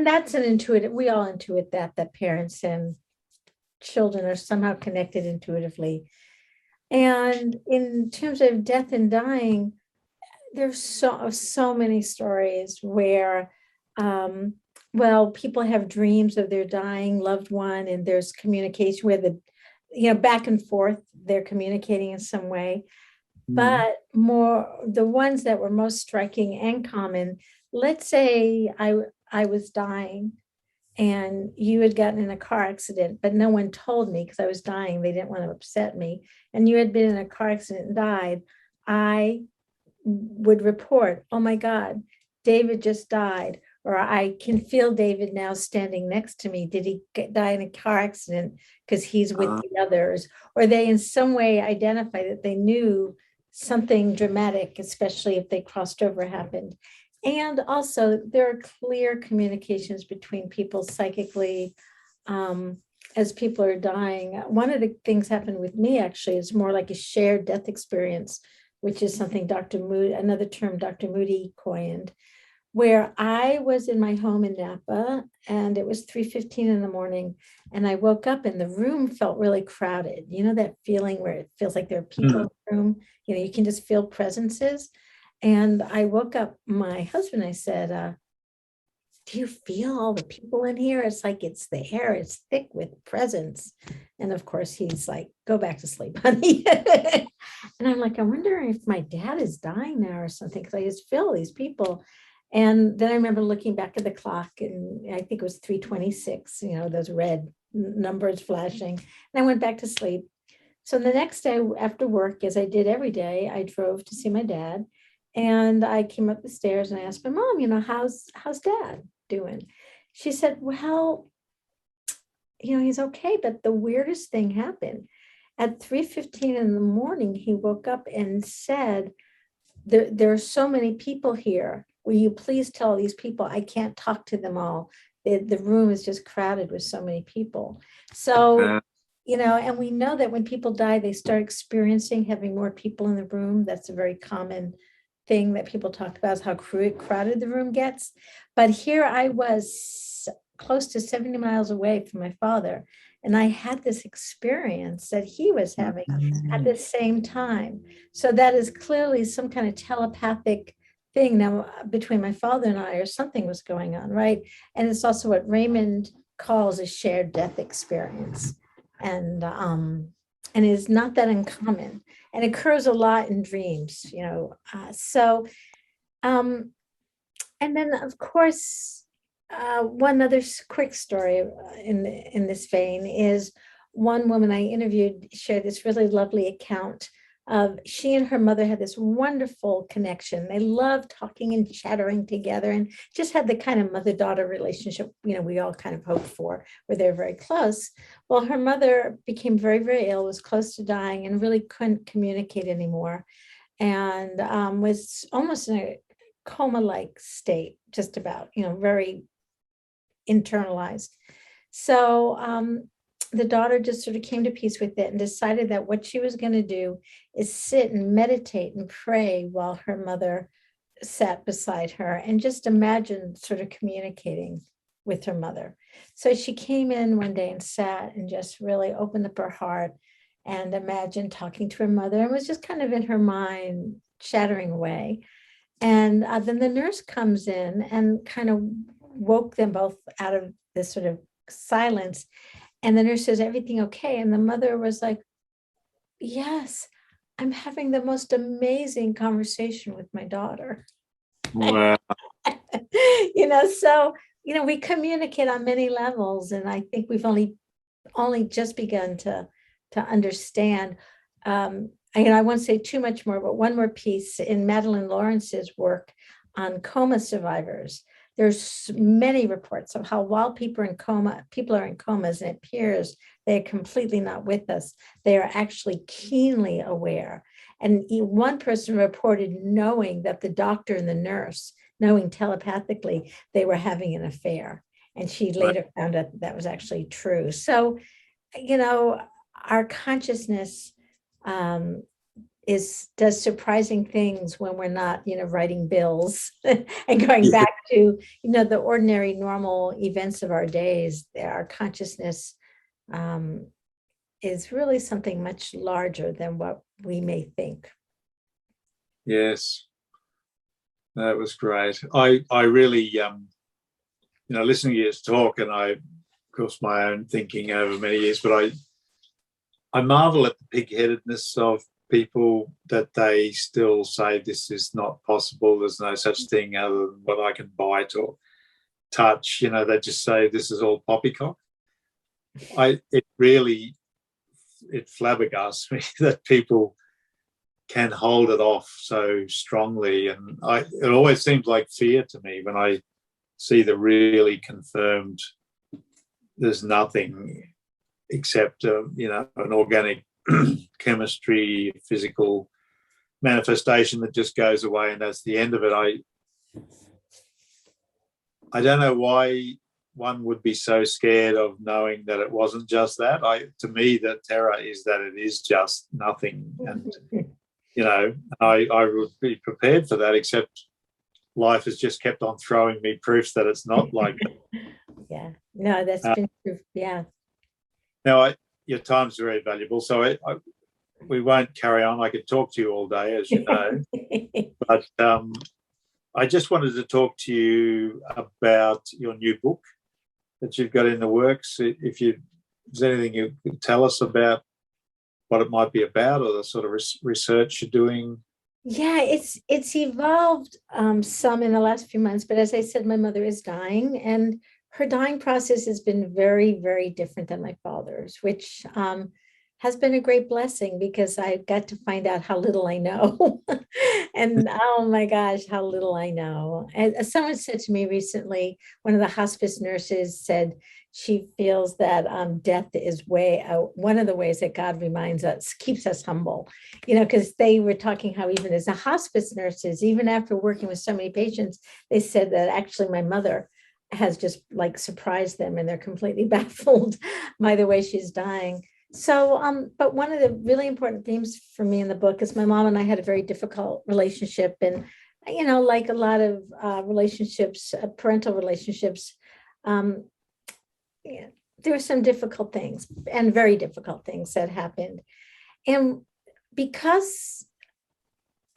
that's an intuitive, we all intuit that parents and children are somehow connected intuitively. And in terms of death and dying, there's so many stories where, people have dreams of their dying loved one, and there's communication where back and forth, they're communicating in some way. But the ones that were most striking and common, let's say I was dying and you had gotten in a car accident, but no one told me because I was dying. They didn't want to upset me. And you had been in a car accident and died. I would report, oh my God, David just died. Or I can feel David now standing next to me. Did he die in a car accident because he's with the others? Or they in some way identify that they knew something dramatic, especially if they crossed over, happened. And also there are clear communications between people psychically as people are dying. One of the things happened with me actually is more like a shared death experience, which is something another term Dr. Moody coined, where I was in my home in Napa and it was 3:15 in the morning and I woke up and the room felt really crowded. You know, that feeling where it feels like there are people in the room, you can just feel presences. And I woke up my husband, I said, do you feel all the people in here? It's like it's the air, it's thick with presence. And of course, he's like, go back to sleep, honey. And I'm like, I wonder if my dad is dying now or something, because I just feel these people. And then I remember looking back at the clock, and I think it was 3:26, those red numbers flashing. And I went back to sleep. So the next day after work, as I did every day, I drove to see my dad. And I came up the stairs and I asked my mom, how's dad doing? She said, well, he's okay. But the weirdest thing happened. At 3:15 in the morning, he woke up and said, there are so many people here. Will you please tell these people I can't talk to them all? The room is just crowded with so many people. So, and we know that when people die, they start experiencing having more people in the room. That's a very common thing that people talk about, is how crowded the room gets. But here I was close to 70 miles away from my father, and I had this experience that he was having at the same time. So that is clearly some kind of telepathic thing now between my father and I, or something was going on, right? And it's also what Raymond calls a shared death experience. And and is not that uncommon and occurs a lot in dreams, and then of course, one other quick story in this vein is one woman I interviewed shared this really lovely account of she and her mother had this wonderful connection. They loved talking and chattering together and just had the kind of mother-daughter relationship, we all kind of hoped for, where they're very close. Well, her mother became very, very ill, was close to dying, and really couldn't communicate anymore, and was almost in a coma-like state, just about, very internalized. So the daughter just sort of came to peace with it and decided that what she was going to do is sit and meditate and pray while her mother sat beside her and just imagine sort of communicating with her mother. So she came in one day and sat and just really opened up her heart and imagined talking to her mother, and was just kind of in her mind chattering away. And then the nurse comes in and kind of woke them both out of this sort of silence. And the nurse says, "Everything okay?" And the mother was like, "Yes, I'm having the most amazing conversation with my daughter." Wow. So, we communicate on many levels. And I think we've only just begun to understand. I won't say too much more, but one more piece in Madeline Lawrence's work on coma survivors. There's many reports of how while people are in comas, and it appears they're completely not with us, they are actually keenly aware. And one person reported knowing that the doctor and the nurse, knowing telepathically, they were having an affair. And she later found out that was actually true. So, our consciousness does surprising things when we're not, writing bills and going back to, the ordinary normal events of our days. Our consciousness is really something much larger than what we may think. Yes, that was great. I really, listening to you talk, and I, of course, my own thinking over many years, but I marvel at the pig-headedness of people, that they still say this is not possible. There's no such thing other than what I can bite or touch. They just say this is all poppycock. It flabbergasts me that people can hold it off so strongly. And it always seems like fear to me when I see the really confirmed there's nothing except an organic chemistry, physical manifestation that just goes away, and that's the end of it. I don't know why one would be so scared of knowing that it wasn't just that. To me, the terror is that it is just nothing, and I would be prepared for that, except life has just kept on throwing me proofs that it's not like that. Yeah, no, that's been proof. Yeah. Now, your time's very valuable, so we won't carry on. I could talk to you all day, as you know, but I just wanted to talk to you about your new book that you've got in the works. If there's anything you could tell us about what it might be about, or the sort of research you're doing. Yeah, it's evolved some in the last few months, but as I said, my mother is dying, and her dying process has been very, very different than my father's, which has been a great blessing, because I got to find out how little I know. And oh my gosh, how little I know. And someone said to me recently, one of the hospice nurses said she feels that death is one of the ways that God reminds us, keeps us humble, because they were talking how even as a hospice nurses, even after working with so many patients, they said that actually my mother has just like surprised them, and they're completely baffled by the way she's dying. So, but one of the really important themes for me in the book is my mom and I had a very difficult relationship. And, like a lot of relationships, parental relationships, there were some difficult things, and very difficult things that happened. And because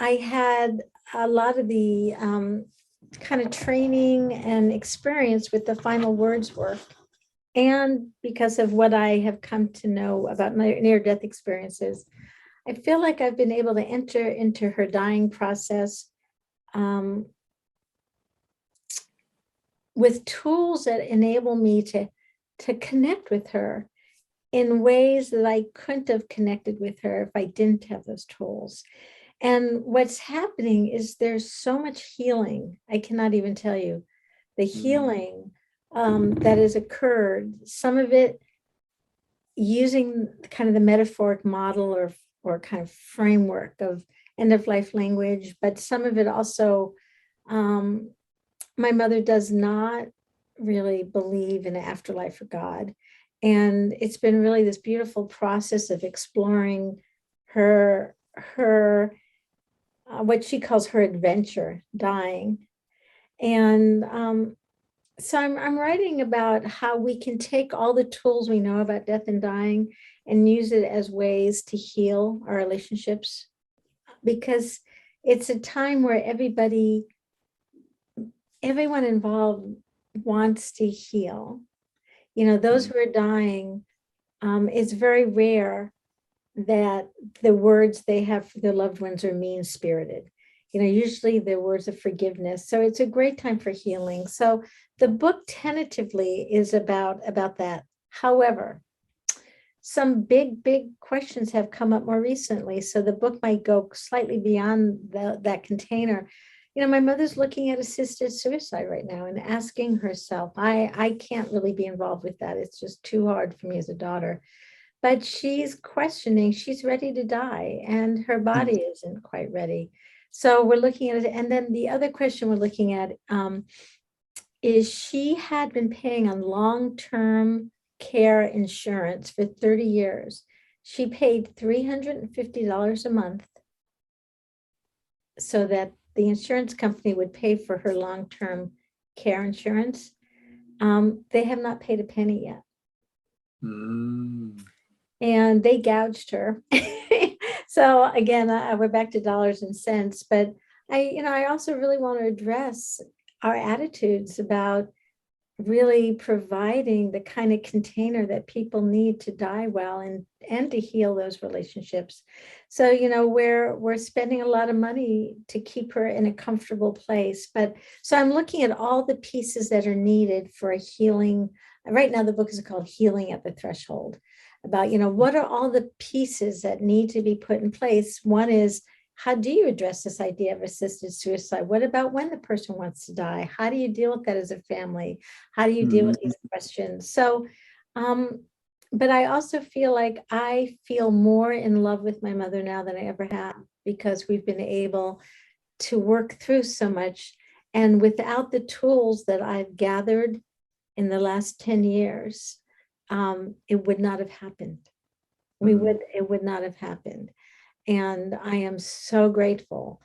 I had a lot of the kind of training and experience with the final words work, and because of what I have come to know about my near-death experiences, I feel like I've been able to enter into her dying process with tools that enable me to connect with her in ways that I couldn't have connected with her if I didn't have those tools. And what's happening is there's so much healing. I cannot even tell you the healing that has occurred, some of it using kind of the metaphoric model or kind of framework of end-of-life language, but some of it also, my mother does not really believe in an afterlife or God. And it's been really this beautiful process of exploring her what she calls her adventure, dying. And so I'm writing about how we can take all the tools we know about death and dying and use it as ways to heal our relationships, because it's a time where everyone involved wants to heal. You know, those who are dying, it's very rare that the words they have for their loved ones are mean-spirited. You know, usually the words of forgiveness. So it's a great time for healing. So the book tentatively is about that. However, some big questions have come up more recently. So the book might go slightly beyond that container. You know, my mother's looking at assisted suicide right now and asking herself, I can't really be involved with that. It's just too hard for me as a daughter. But she's questioning, she's ready to die and her body isn't quite ready. So we're looking at it. And then the other question we're looking at is she had been paying on long-term care insurance for 30 years. She paid $350 a month so that the insurance company would pay for her long-term care insurance. They have not paid a penny yet. And they gouged her. So again, we're back to dollars and cents, but I also really want to address our attitudes about really providing the kind of container that people need to die well and to heal those relationships. So, you know, we're spending a lot of money to keep her in a comfortable place. But so I'm looking at all the pieces that are needed for a healing. Right now, the book is called Healing at the Threshold, about, you know, what are all the pieces that need to be put in place. One is, how do you address this idea of assisted suicide? What about when the person wants to die? How do you deal with that as a family? How do you deal with these questions? So, but I also feel like I feel more in love with my mother now than I ever have, because we've been able to work through so much. And without the tools that I've gathered in the last 10 years, it would not have happened. It would not have happened. And I am so grateful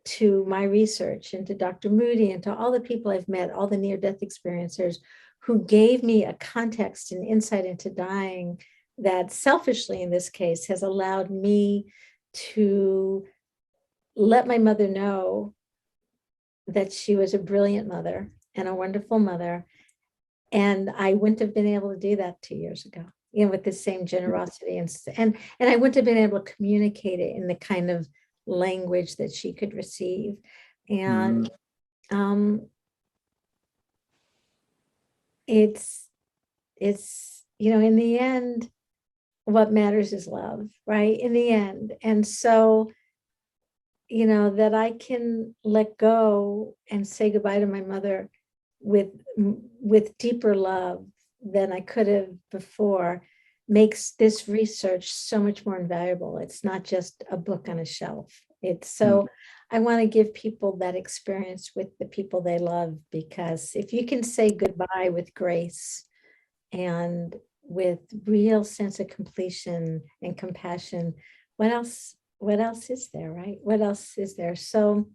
to my research and to Dr. Moody and to all the people I've met, all the near-death experiencers who gave me a context and insight into dying that selfishly in this case has allowed me to let my mother know that she was a brilliant mother and a wonderful mother. And I wouldn't have been able to do that 2 years ago, you know, with the same generosity and I wouldn't have been able to communicate it in the kind of language that she could receive. And it's, you know, in the end, what matters is love, right? In the end. And so, you know, that I can let go and say goodbye to my mother with deeper love than I could have before makes this research so much more invaluable. It's not just a book on a shelf. It's so I want to give people that experience with the people they love, because if you can say goodbye with grace and with real sense of completion and compassion, what else is there, right? What else is there? So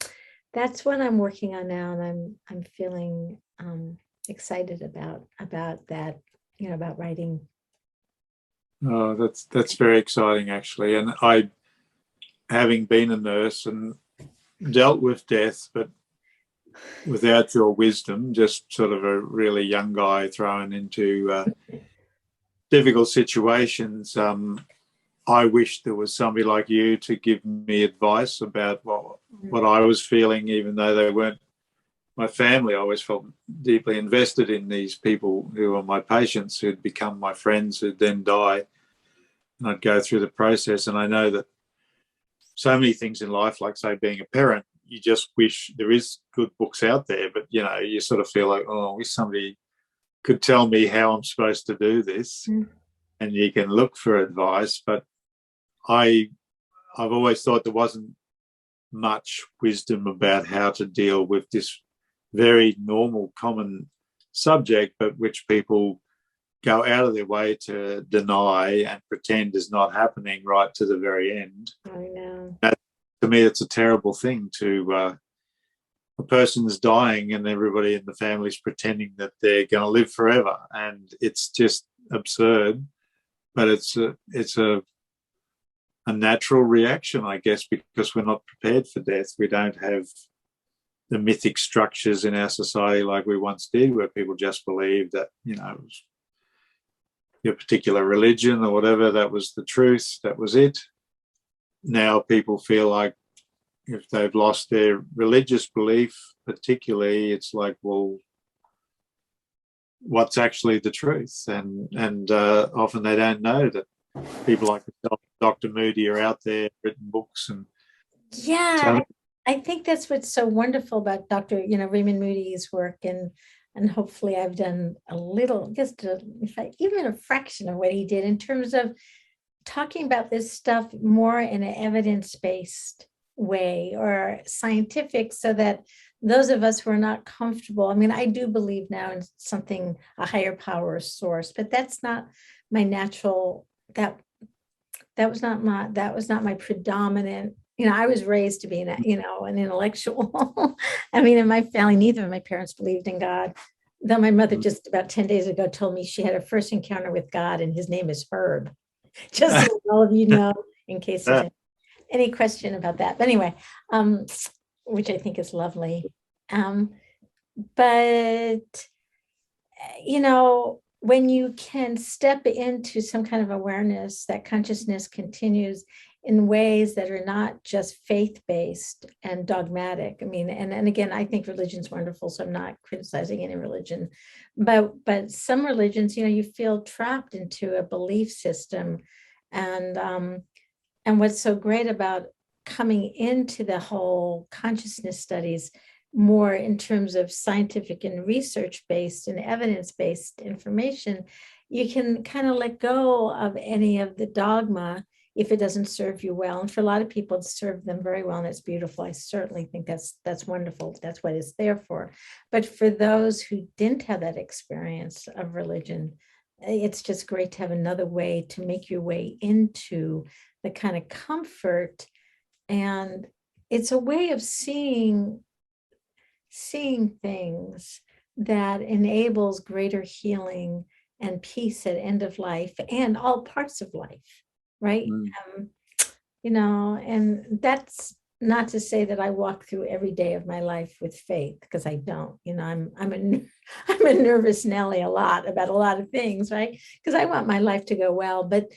that's what I'm working on now, and I'm feeling excited about that, you know, about writing. Oh, that's very exciting, actually. And I, having been a nurse and dealt with death, but without your wisdom, just sort of a really young guy thrown into difficult situations. I wish there was somebody like you to give me advice about what I was feeling, even though they weren't my family. I always felt deeply invested in these people who were my patients, who'd become my friends, who'd then die. And I'd go through the process. And I know that so many things in life, like, say, being a parent, you just wish there is good books out there, but, you know, you sort of feel like, oh, I wish somebody could tell me how I'm supposed to do this. And you can look for advice. But I've always thought there wasn't much wisdom about how to deal with this very normal, common subject, but which people go out of their way to deny and pretend is not happening right to the very end. I know. To me, it's a terrible thing to a person's dying and everybody in the family's pretending that they're going to live forever, and it's just absurd. But it's a natural reaction, I guess, because we're not prepared for death. We don't have the mythic structures in our society like we once did, where people just believed that, you know, it was your particular religion or whatever, that was the truth, that was it. Now people feel like if they've lost their religious belief, particularly, it's like, well, what's actually the truth? And often they don't know that people like Dr. Moody are out there, written books. And yeah, I think that's what's so wonderful about Dr. Raymond Moody's work, and hopefully I've done a little, even a fraction of what he did in terms of talking about this stuff more in an evidence-based way or scientific, so that those of us who are not comfortable, I mean, I do believe now in something, a higher power source, but that's not my natural, that was not my predominant. I was raised to be an intellectual. I mean, in my family, neither of my parents believed in God. Though my mother just about 10 days ago told me she had her first encounter with God, and his name is Herb. Just so all of you know, in case there's any question about that. But anyway, which I think is lovely. But, when you can step into some kind of awareness, that consciousness continues in ways that are not just faith-based and dogmatic. I mean, and again, I think religion's wonderful, so I'm not criticizing any religion, but some religions, you feel trapped into a belief system. And what's so great about coming into the whole consciousness studies more in terms of scientific and research-based and evidence-based information, you can kind of let go of any of the dogma if it doesn't serve you well. And for a lot of people, it's served them very well, and it's beautiful. I certainly think that's wonderful. That's what it's there for. But for those who didn't have that experience of religion, it's just great to have another way to make your way into the kind of comfort. And it's a way of seeing things that enables greater healing and peace at end of life and all parts of life, right? And that's not to say that I walk through every day of my life with faith, because I don't. I'm a nervous Nelly a lot about a lot of things, right? Because I want my life to go well, but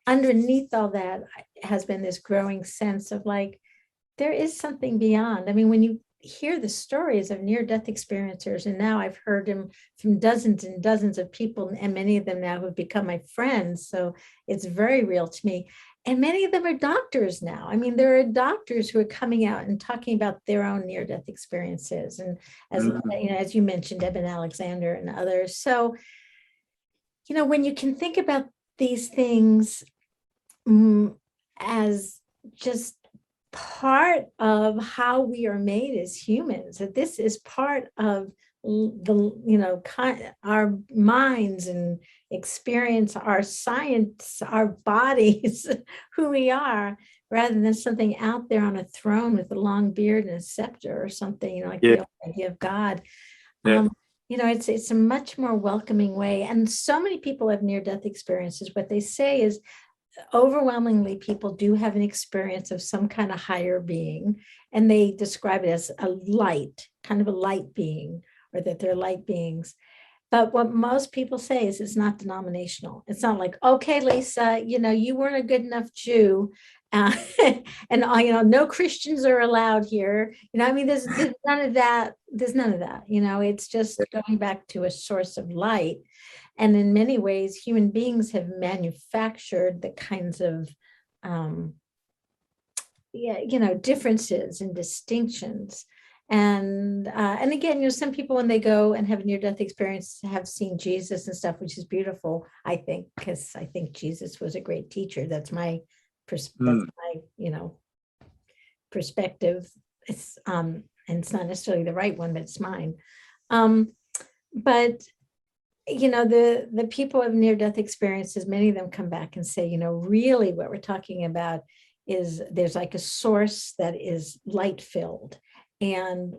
underneath all that has been this growing sense of like, there is something beyond. I mean, when you hear the stories of near-death experiencers, and now I've heard them from dozens and dozens of people, and many of them now have become my friends, so it's very real to me. And many of them are doctors now. I mean, there are doctors who are coming out and talking about their own near-death experiences, and as you mentioned, Eben Alexander and others. So, when you can think about these things as just part of how we are made as humans, that this is part of our minds and experience, our science, our bodies, who we are, rather than something out there on a throne with a long beard and a scepter or something, like the idea of God. It's a much more welcoming way. And so many people have near-death experiences. What they say is overwhelmingly people do have an experience of some kind of higher being, and they describe it as a light, kind of a light being, or that they're light beings. But what most people say is it's not denominational. It's not like, okay, Lisa, you weren't a good enough Jew. Uh, and no Christians are allowed here. I mean, there's none of that. There's none of that. It's just going back to a source of light. And in many ways, human beings have manufactured the kinds of differences and distinctions. And again, some people, when they go and have a near-death experience, have seen Jesus and stuff, which is beautiful, I think, because I think Jesus was a great teacher. That's my perspective. It's and it's not necessarily the right one, but it's mine. But the people of near-death experiences, many of them come back and say, really what we're talking about is there's like a source that is light-filled. And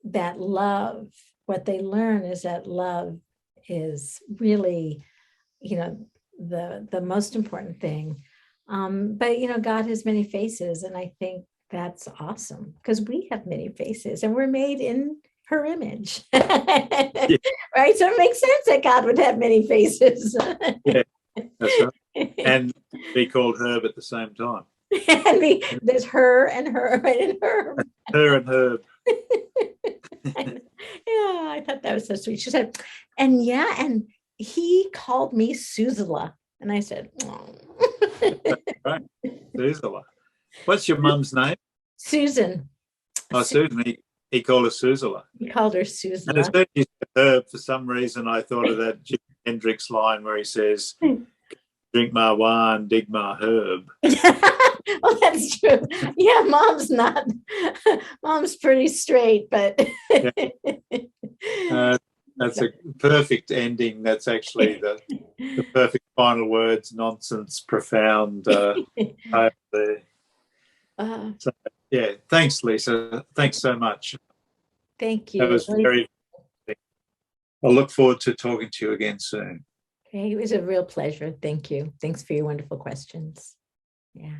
that love, what they learn is that love is really, the most important thing. But God has many faces, and I think that's awesome because we have many faces and we're made in her image. Yeah. Right? So it makes sense that God would have many faces. Yeah, that's right. And be called Herb at the same time. There's her and her, right? And Herb. Her and Herb. Yeah, I thought that was so sweet. She said, and he called me Susela. And I said, oh. Right. Susela. What's your mum's name? Susan. Oh, Susan. He called her Susela. He called her Susela. And as soon as you said Herb, for some reason, I thought of that Jimi Hendrix line where he says, drink my wine, dig my herb. Well, that's true. Yeah, mom's pretty straight, but that's a perfect ending. That's actually the perfect final words, nonsense, profound there. So, yeah, thanks, Lisa. Thanks so much. Thank you. That was very. I look forward to talking to you again soon. Okay, it was a real pleasure. Thank you. Thanks for your wonderful questions. Yeah.